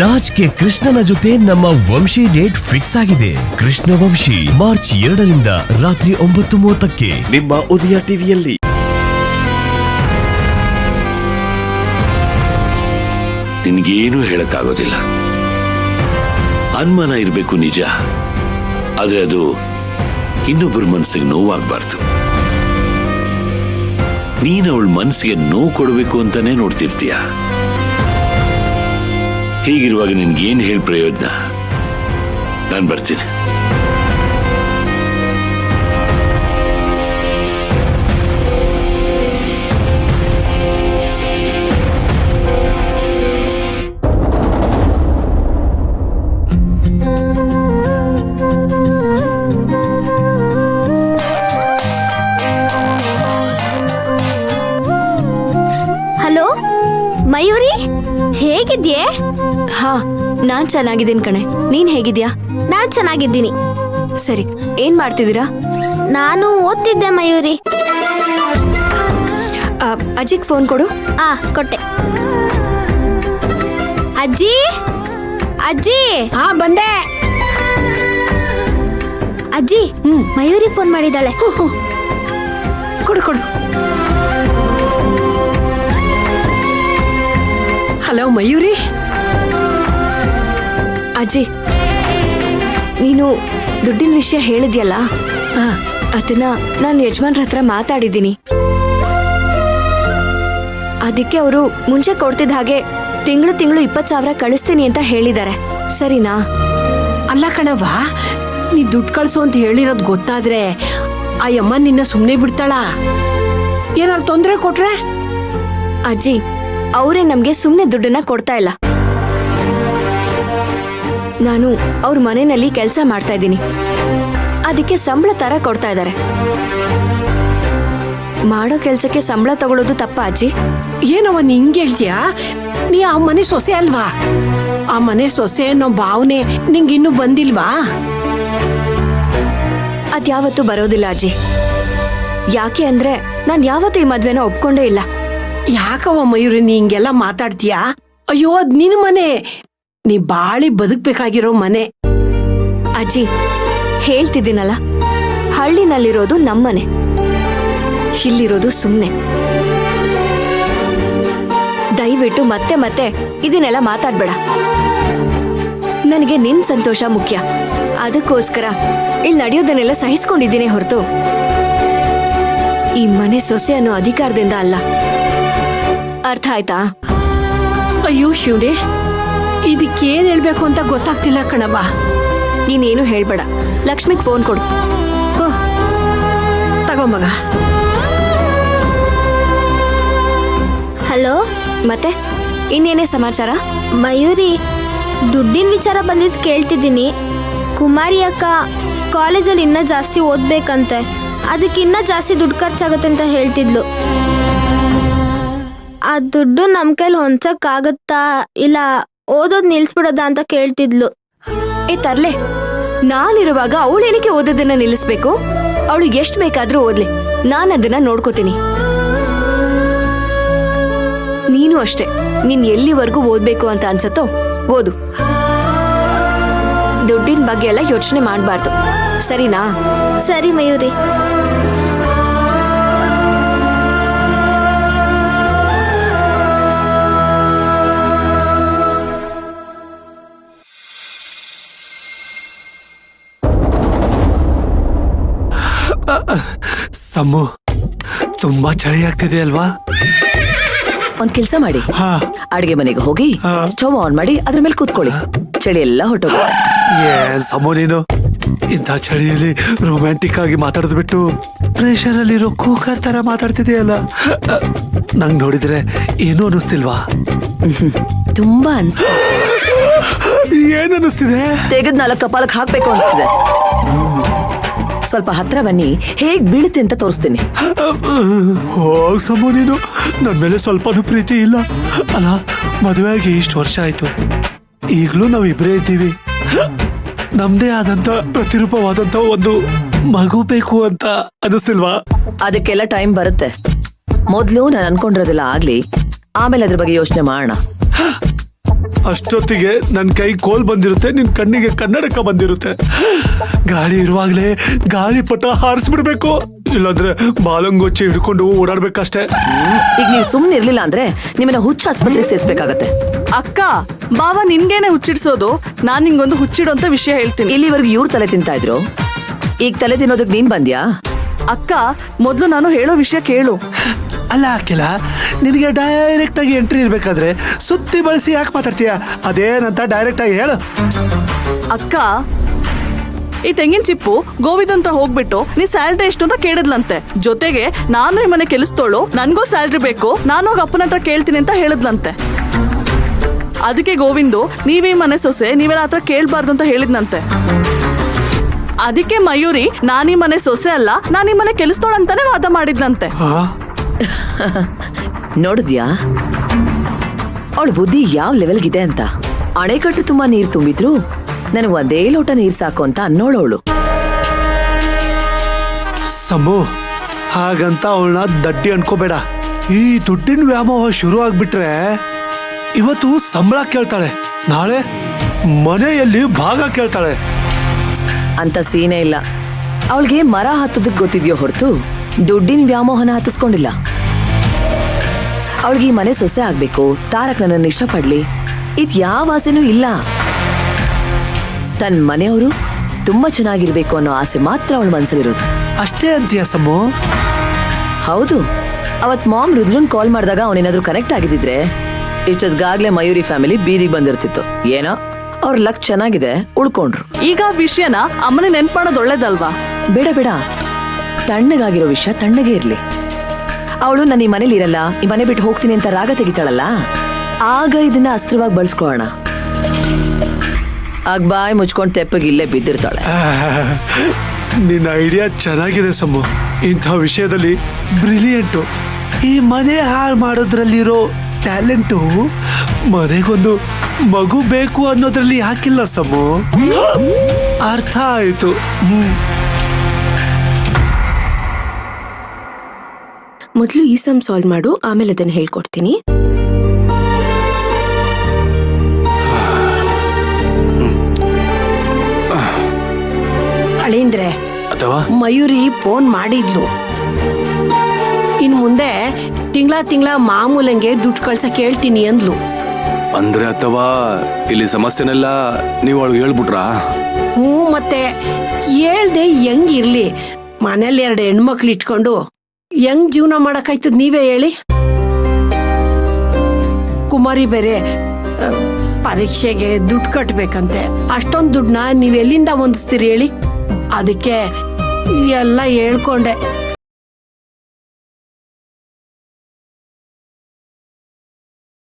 ರಾಜ್ ಗೆ ಕೃಷ್ಣನ ಜೊತೆ ನಮ್ಮ ವಂಶಿ ಡೇಟ್ ಫಿಕ್ಸ್ ಆಗಿದೆ. ಕೃಷ್ಣ ವಂಶಿ ಮಾರ್ಚ್ 2ರಿಂದ ರಾತ್ರಿ 9:30ಕ್ಕೆ ನಿಮ್ಮ ಉದಯ ಟಿವಿಯಲ್ಲಿ. ನಿನ್ಗೇನು ಹೇಳಕ್ಕಾಗೋದಿಲ್ಲ. ಅನುಮಾನ ಇರಬೇಕು ನಿಜ, ಆದ್ರೆ ಅದು ಇನ್ನೊಬ್ಬರ ಮನಸ್ಸಿಗೆ ನೋವಾಗಬಾರ್ದು. ನೀನು ಅವಳ ಮನಸ್ಸಿಗೆ ನೋವು ಕೊಡಬೇಕು ಅಂತಾನೆ ನೋಡ್ತಿರ್ತೀಯ. ಹೀಗಿರುವಾಗ ನಿನ್ಗೇನು ಹೇಳಿ ಪ್ರಯೋಜನ? ನಾನು ಬರ್ತೀನಿ. ಹಲೋ ಮಯೂರಿ, ಹೇಗಿದ್ಯೆ? ಹಾ, ನಾನ್ ಚೆನ್ನಾಗಿದ್ದೀನಿ ಕಣೆ. ನೀನ್ ಹೇಗಿದ್ಯಾ? ನಾನ್ ಚೆನ್ನಾಗಿದ್ದೀನಿ. ಸರಿ, ಏನ್ ಮಾಡ್ತಿದ್ದೀರಾ? ನಾನು ಓದ್ತಿದ್ದೆ ಮಯೂರಿ. ಅಜ್ಜಿಗ್ ಫೋನ್ ಕೊಡು. ಕೊಟ್ಟೆ. ಅಜ್ಜಿ ಅಜ್ಜಿ. ಬಂದೆ. ಅಜ್ಜಿ, ಮಯೂರಿ ಫೋನ್ ಮಾಡಿದಾಳೆ. ಕೊಡು ಕೊಡು. ಹಲೋ ಮಯೂರಿ. ಅಜ್ಜಿ, ನೀನು ದುಡ್ಡಿನ ವಿಷಯ ಹೇಳಿದ್ಯಲ್ಲ, ಅದನ್ನ ನಾನು ಯಜಮಾನ್ರ ಹತ್ರ ಮಾತಾಡಿದ್ದೀನಿ. ಅದಕ್ಕೆ ಅವರು ಮುಂಚೆ ಕೊಡ್ತಿದ್ದ ಹಾಗೆ ತಿಂಗಳು 20,000 ಕಳಿಸ್ತೀನಿ ಅಂತ ಹೇಳಿದ್ದಾರೆ. ಸರಿನಾ? ಅಲ್ಲ ಕಣವ್ವ, ನೀ ದುಡ್ಡು ಕಳ್ಸು ಅಂತ ಹೇಳಿರೋದು ಗೊತ್ತಾದ್ರೆ ಆ ಅಮ್ಮ ನಿನ್ನ ಸುಮ್ಮನೆ ಬಿಡ್ತಾಳ? ಏನಾರು ತೊಂದರೆ ಕೊಟ್ರೆ? ಅಜ್ಜಿ, ಅವರೇ ನಮ್ಗೆ ಸುಮ್ನೆ ದುಡ್ಡನ್ನ ಕೊಡ್ತಾ ಇಲ್ಲ. ನಾನು ಅವ್ರ ಮನೆಯಲ್ಲಿ ಕೆಲಸ ಮಾಡ್ತಾ ಇದ್ದೀನಿ, ಅದಕ್ಕೆ ಸಂಬಳ ತರ ಕೊಡ್ತಾ ಇದ್ದಾರೆ. ಮಾಡೋ ಕೆಲ್ಸಕ್ಕೆ ಸಂಬಳ ತಗೊಳ್ಳೋದು ತಪ್ಪ ಅಜ್ಜಿ? ಏನವ ನಿಂಗೆ ಹೇಳ್ತೀಯಾ? ನೀ ಆ ಮನೆ ಸೊಸೆ ಅಲ್ವಾ? ಆ ಮನೆ ಸೊಸೆ ಅನ್ನೋ ಭಾವನೆ ನಿಂಗಿನ್ನೂ ಬಂದಿಲ್ವಾ? ಅದ್ಯಾವತ್ತೂ ಬರೋದಿಲ್ಲ ಅಜ್ಜಿ. ಯಾಕೆ ಅಂದ್ರೆ ನಾನ್ ಯಾವತ್ತೂ ಈ ಮದ್ವೆನ ಒಪ್ಕೊಂಡೇ ಇಲ್ಲ. ಯಾಕವ ಮಯೂರಿ ನೀ ಹಿಂಗೆಲ್ಲ ಮಾತಾಡ್ತೀಯಾ? ಅಯ್ಯೋ, ಅದ್ ನಿನ್ ಮನೆ, ನೀ ಬಾಳಿ ಬದುಕ್ಬೇಕಾಗಿರೋ ಮನೆ. ಅಜ್ಜಿ, ಹೇಳ್ತಿದ್ದೀನಲ್ಲ, ಹಳ್ಳಿನಲ್ಲಿರೋದು ನಮ್ಮನೆ, ಇಲ್ಲಿರೋದು ಸುಮ್ನೆ. ದಯವಿಟ್ಟು ಮತ್ತೆ ಮತ್ತೆ ಇದನ್ನೆಲ್ಲ ಮಾತಾಡ್ಬೇಡ. ನನಗೆ ನಿನ್ ಸಂತೋಷ ಮುಖ್ಯ. ಅದಕ್ಕೋಸ್ಕರ ಇಲ್ಲಿ ನಡೆಯೋದನ್ನೆಲ್ಲ ಸಹಿಸ್ಕೊಂಡಿದ್ದೀನಿ ಹೊರತು ಈ ಮನೆ ಸೊಸೆ ಅನ್ನೋ ಅಧಿಕಾರದಿಂದ ಅಲ್ಲ. ಅರ್ಥ ಆಯ್ತಾ? ಅಯ್ಯೋ ಶಿವನೇ, ಇದಕ್ಕೇನ್ ಹೇಳ್ಬೇಕು ಅಂತ ಗೊತ್ತಾಗ್ತಿಲ್ಲ ಕಣವ್ವ. ನೀನೇನು ಹೇಳ್ಬೇಡ. ಲಕ್ಷ್ಮಿಗ್ ಫೋನ್ ಕೊಡು. ತಗೋ ಮಗ. ಹಲೋ. ಮತ್ತೆ ಇನ್ನೇನೇ ಸಮಾಚಾರ? ಮಯೂರಿ, ದುಡ್ಡಿನ ವಿಚಾರ ಬಂದಿದ್ದು ಕೇಳ್ತಿದ್ದೀನಿ. ಕುಮಾರಿ ಅಕ್ಕ ಕಾಲೇಜಲ್ಲಿ ಇನ್ನೂ ಜಾಸ್ತಿ ಓದ್ಬೇಕಂತೆ, ಅದಕ್ಕೆ ಇನ್ನೂ ಜಾಸ್ತಿ ದುಡ್ಡು ಖರ್ಚಾಗತ್ತೆ ಅಂತ ಹೇಳ್ತಿದ್ಲು. ಆ ದುಡ್ಡು ನಮ್ಮ ಕೈಲಿ ಹೊಂಚಕ್ಕಾಗತ್ತಾ ಇಲ್ಲ ಓದೋದು ನಿಲ್ಸ್ಬಿಡೋದಾ ಅಂತ ಕೇಳ್ತಿದ್ಲು. ತರ್ಲೆ, ನಾನಿರುವಾಗ ಅವಳೇನಕ್ಕೆ ಓದೋದನ್ನ ನಿಲ್ಲಿಸ್ಬೇಕು? ಅವಳು ಎಷ್ಟು ಬೇಕಾದ್ರೂ ಓದ್ಲಿ, ನಾನು ಅದನ್ನ ನೋಡ್ಕೋತೀನಿ. ನೀನು ಅಷ್ಟೇ, ನೀನ್ ಎಲ್ಲಿವರೆಗೂ ಓದ್ಬೇಕು ಅಂತ ಅನ್ಸತ್ತೋ ಓದು. ದುಡ್ಡಿನ ಬಗ್ಗೆ ಎಲ್ಲ ಯೋಚನೆ ಮಾಡಬಾರ್ದು, ಸರಿನಾ? ಸರಿ ಮಯೂರಿ. ಸಮ್ಮು, ತುಂಬಾ ಚಳಿ ಆಗ್ತಿದೆ ಅಲ್ವಾ? ಒಂದ್ ಕೆಲ್ಸ ಮಾಡಿ, ಅಡಿಗೆ ಮನೆಗೆ ಹೋಗಿ ಸ್ಟವ್ ಆನ್ ಮಾಡಿ ಅದ್ರ ಮೇಲೆ ಕೂತ್ಕೊಳ್ಳಿ, ಚಳಿ ಎಲ್ಲ ಹೊಟ್ಟೋಗುತ್ತೆ. ಏನ್ ಸಮ್ಮು ನೀನು, ಇಂಥ ಚಳಿಯಲ್ಲಿ ರೊಮ್ಯಾಂಟಿಕ್ ಆಗಿ ಮಾತಾಡೋದು ಬಿಟ್ಟು ಪ್ರೆಷರ್ ಅಲ್ಲಿರೋ ಕೂಕರ್ ತರ ಮಾತಾಡ್ತಿದೆಯಲ್ಲ. ನಂಗ್ ನೋಡಿದ್ರೆ ಏನು ಅನಿಸ್ತಿಲ್ವಾ? ತುಂಬಾ ಅನ್ಸ್ತಿದೆ. ಏನ್ ಅನಿಸ್ತಿದೆ? ತೆಗೆದ್ 4 ಕಪಾಲಕ್ಕೆ ಹಾಕ್ಬೇಕು ಅನ್ಸ್ತಿದೆ. ಸ್ವಲ್ಪ ಹತ್ರ ಬನ್ನಿ, ಹೇಗ್ ಬೀಳುತ್ತೆ ಅಂತ ತೋರಿಸ್ತೀನಿ. ಹೋಗ್ ಸಮ್ಮು ನೀನು, ನನ್ ಮೇಲೆ ಸ್ವಲ್ಪನೂ ಪ್ರೀತಿ ಇಲ್ಲ ಅಲ್ಲ? ಮದುವೆ ಆಗಿ ಇಷ್ಟು ವರ್ಷ ಆಯ್ತು, ಈಗ್ಲೂ ನಾವಿಬ್ರೇ ಇದ್ದೀವಿ. ನಮ್ದೇ ಆದಂತ ಪ್ರತಿರೂಪವಾದಂತ ಒಂದು ಮಗು ಬೇಕು ಅಂತ ಅನಿಸ್ತಿಲ್ವಾ? ಅದಕ್ಕೆಲ್ಲ ಟೈಮ್ ಬರುತ್ತೆ. ಮೊದ್ಲು ನಾನು ಅನ್ಕೊಂಡಿರೋದೆಲ್ಲ ಆಗ್ಲಿ, ಆಮೇಲೆ ಅದ್ರ ಬಗ್ಗೆ ಯೋಚನೆ ಮಾಡೋಣ. ಅಷ್ಟೊತ್ತಿಗೆ ನನ್ನ ಕೈ ಕೋಲ್ ಬಂದಿರುತ್ತೆ, ನಿನ್ ಕಣ್ಣಿಗೆ ಕನ್ನಡಕ ಬಂದಿರುತ್ತೆ. ಗಾಳಿ ಇರುವಾಗ್ಲೇ ಗಾಳಿಪಟ ಹಾರಿಸ್ಬಿಡ್ಬೇಕು, ಇಲ್ಲಾಂದ್ರೆ ಬಾಲಂಗೊಚ್ಚಿ ಹಿಡ್ಕೊಂಡು ಓಡಾಡ್ಬೇಕಷ್ಟೇ. ಈಗ ನೀವು ಸುಮ್ನೆ ಇರ್ಲಿಲ್ಲ ಅಂದ್ರೆ ನಿಮ್ಮನ್ನ ಹುಚ್ಚ ಆಸ್ಪತ್ರೆಗೆ ಸೇರ್ಸ್ಬೇಕಾಗತ್ತೆ. ಅಕ್ಕ, ಬಾವ ನಿನ್ಗೇನೆ ಹುಚ್ಚಿಡ್ಸೋದು. ನಾನ್ ನಿಂಗೊಂದು ಹುಚ್ಚಿಡೋಂತ ವಿಷಯ ಹೇಳ್ತೀನಿ. ಇಲ್ಲಿವರೆಗೂ ಇವ್ರು ತಲೆ ತಿಂತಾ ಇದ್ರು, ಈಗ ತಲೆ ತಿನ್ನೋದಕ್ ನೀನ್ ಬಂದ್ಯಾ? ಅಕ್ಕ, ಮೊದ್ಲು ನಾನು ಹೇಳೋ ವಿಷಯ ಕೇಳು. ಅಲ್ಲ ಅಖಿಲ, ನಿನಗೆ ಡೈರೆಕ್ಟ್ ಆಗಿ ಎಂಟ್ರಿ ಇರ್ಬೇಕಾದ್ರೆ ಸುತ್ತಿ ಬಳಸಿ ಯಾಕೆ ಮಾತಾಡ್ತೀಯ? ಅದೇನಂತ ಡೈರೆಕ್ಟ್ ಆಗಿ ಹೇಳು. ಅಕ್ಕ, ಈ ತೆಂಗಿನ ಚಿಪ್ಪು ಗೋವಿಂದ್ ಅಂತ ಹೋಗ್ಬಿಟ್ಟು ನೀ ಸ್ಯಾಲ್ರಿ ಎಷ್ಟು ಅಂತ ಕೇಳಿದ್ಲಂತೆ. ಜೊತೆಗೆ ನಾನು ಈ ಮನೆ ಕೆಲಸದೋಳು, ನನ್ಗೂ ಸ್ಯಾಲ್ರಿ ಬೇಕು, ನಾನು ಹೋಗಿ ಅಪ್ಪನ ಹತ್ರ ಕೇಳ್ತೀನಿ ಅಂತ ಹೇಳಿದ್ಲಂತೆ. ಅದಕ್ಕೆ ಗೋವಿಂದು ನೀವೇ ಮನೆ ಸೊಸೆ, ನೀವೆಲ್ಲ ಹತ್ರ ಕೇಳ್ಬಾರ್ದು ಅಂತ ಹೇಳಿದ್ನಂತೆ. ಅದಕ್ಕೆ ಮಯೂರಿ ನಾನೀ ಮನೆ ಸೊಸೆ ಅಲ್ಲ, ನಾನೀ ಮನೆ ಕೆಲಸದೋಳು ಅಂತಾನೆ ವಾದ ಮಾಡಿದ್ಲಂತೆ. ನೋಡಿದ್ಯಾ ಅವಳ ಬುದ್ಧಿ ಯಾವ ಲೆವೆಲ್ಗಿದೆ ಅಂತ? ಅಣೆಕಟ್ಟು ತುಂಬಾ ನೀರ್ ತುಂಬಿದ್ರು ನನಗೆ ಒಂದೇ ಲೋಟ ನೀರ್ ಸಾಕು ಅಂತ ಅನ್ನೋಳವಳು. ಸಮು, ಹಾಗಂತ ಅವಳನ್ನ ದಡ್ಡಿ ಅನ್ಕೋಬೇಡ. ಈ ದುಡ್ಡಿನ ವ್ಯಾಮೋಹ ಶುರು ಆಗ್ಬಿಟ್ರೆ ಇವತ್ತು ಸಂಬಳ ಕೇಳ್ತಾಳೆ, ನಾಳೆ ಮನೆಯಲ್ಲಿ ಭಾಗ ಕೇಳ್ತಾಳೆ. ಅಂತ ಸೀನೆ ಇಲ್ಲ. ಅವಳಿಗೆ ಮರ ಹತ್ತದಕ್ ಗೊತ್ತಿದ್ಯೋ ಹೊರತು ದುಡ್ಡಿನ ವ್ಯಾಮೋಹನ ಹತ್ತಿಸ್ಕೊಂಡಿಲ್ಲ. ಅವಳಿಗೆ ಈ ಮನೆ ಸೊಸೆ ಆಗ್ಬೇಕು, ತಾರಕ್ ನನ್ನನ್ನು ಇಷ್ಟಪಡ್ಲಿ, ಇದ್ ಯಾವ ಆಸೆನೂ ಇಲ್ಲ. ತನ್ನ ಮನೆಯವರು ತುಂಬಾ ಚೆನ್ನಾಗಿರ್ಬೇಕು ಅನ್ನೋ ಆಸೆ ಮಾತ್ರ ಅವಳ ಮನ್ಸಲ್ಲಿರೋದು. ಅಷ್ಟೇ ಅಂತೀಯ ಸಮು? ಹೌದು. ಅವತ್ ಮಾಮ್ ರುದ್ರನ್ ಕಾಲ್ ಮಾಡಿದಾಗ ಅವನೇನಾದ್ರೂ ಕನೆಕ್ಟ್ ಆಗಿದ್ರೆ ಇಷ್ಟೊತ್ಗಾಗ್ಲೇ ಮಯೂರಿ ಫ್ಯಾಮಿಲಿ ಬೀದಿಗೆ ಬಂದಿರ್ತಿತ್ತು. ಏನೋ ಅವ್ರ ಲಕ್ ಚೆನ್ನಾಗಿದೆ, ಉಳ್ಕೊಂಡ್ರು. ಈಗ ವಿಷಯನ ಅಮ್ಮನೆ ನೆನ್ಪಾಣೋದು ಒಳ್ಳೇದಲ್ವಾ? ಬೇಡ ಬೇಡ, ತಣ್ಣಗಾಗಿರೋ ವಿಷಯ ತಣ್ಣಗೆ ಇರ್ಲಿ. ಅವಳು ನಾನು ಈ ಮನೇಲಿ ಇರಲ್ಲ, ಈ ಮನೆ ಬಿಟ್ಟು ಹೋಗ್ತೀನಿ ಅಂತ ರಾಗ ತೆಗಿತಾಳಲ್ಲ, ಆಗ ಇದನ್ನ ಅಸ್ತ್ರವಾಗಿ ಬಳಸ್ಕೊಳ್ಳೋಣ. ಆಗ ಬಾಯ್ ಮುಚ್ಕೊಂಡು ತೆಪ್ಪಗೆ ಇಲ್ಲೇ ಬಿದ್ದಿರ್ತಾಳೆ. ನಿನ್ನ ಐಡಿಯಾ ಚೆನ್ನಾಗಿದೆ ಸಮು. ಇಂಥ ವಿಷಯದಲ್ಲಿ ಬ್ರಿಲಿಯಂಟು. ಈ ಮನೆ ಹಾಳು ಮಾಡೋದ್ರಲ್ಲಿರೋ ಟ್ಯಾಲೆಂಟು ಮನೆಗೊಂದು ಮಗು ಬೇಕು ಅನ್ನೋದ್ರಲ್ಲಿ ಯಾಕಿಲ್ಲ ಸಮು? ಅರ್ಥ ಆಯ್ತು. ಮೊದಲು ಈ ಸಮ್ ಸಾಲ್ವ್ ಮಾಡು, ಆಮೇಲೆ ಅದನ್ನ ಹೇಳ್ಕೊಡ್ತೀನಿ. ಅಳಿಂದ್ರೆ ಮಯೂರಿ ಫೋನ್ ಮಾಡಿದ್ಲು. ಇನ್ ಮುಂದೆ ತಿಂಗಳ ಮಾಮೂಲಂಗೆ ದುಡ್ಡು ಕಳ್ಸಕ್ ಹೇಳ್ತೀನಿ ಅಂದ್ಲು. ಅಂದ್ರೆ ಅಥವಾ ಇಲ್ಲಿ ಸಮಸ್ಯೆನೆಲ್ಲ ನೀವು ಅವಳಿಗೆ ಹೇಳ್ಬಿಟ್ರಾ? ಹ್ಞೂ, ಮತ್ತೆ ಹೇಳ್ದೆ ಹೆಂಗಿರ್ಲಿ? ಮನೇಲಿ 2 ಹೆಣ್ಮಕ್ಳು ಇಟ್ಕೊಂಡು ಹೆಂಗ್ ಜೀವನ ಮಾಡಕ್ಕಾಯ್ತದ ನೀವೇ ಹೇಳಿ? ಕುಮಾರಿ ಬೇರೆ ಪರೀಕ್ಷೆಗೆ ದುಡ್ಡು ಕಟ್ಬೇಕಂತೆ. ಅಷ್ಟೊಂದು ದುಡ್ಡನ್ನ ನೀವೆಲ್ಲಿಂದ ಹೊಂದಿಸ್ತೀರಿ ಹೇಳಿ? ಅದಕ್ಕೆ ಎಲ್ಲ ಹೇಳ್ಕೊಂಡೆ.